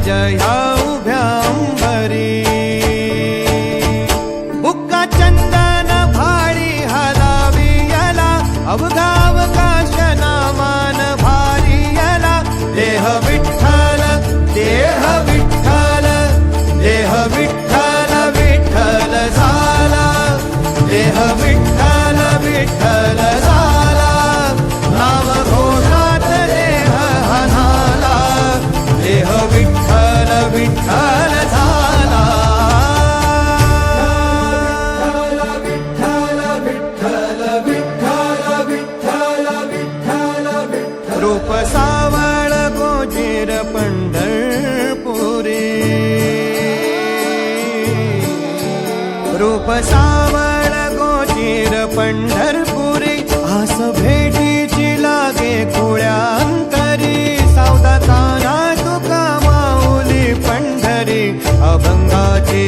ह्या उभ्या अंबरी बुक्का चंदन भाळी हलावी याला अवघा अवकाश नामान भारी याला देह विठ्ठल देह विठ्ठल देह विठ्ठल विठ्ठल झाला देह विठ्ठल विठ्ठल झाला नाम घोषात देह हनाला देह विठ्ठल विठ्ठल झाला विठ्ठल विठ्ठल विठ्ठल विठ्ठल विठ्ठल विठ्ठल रूप सावळ गोजीर पंढरपुरी रूप सावळ गोजीर पंढरपुरी आस भेटीची लागे खुळ्या अंतरी सावधा काना तुका माऊली पंढरी अभंगाची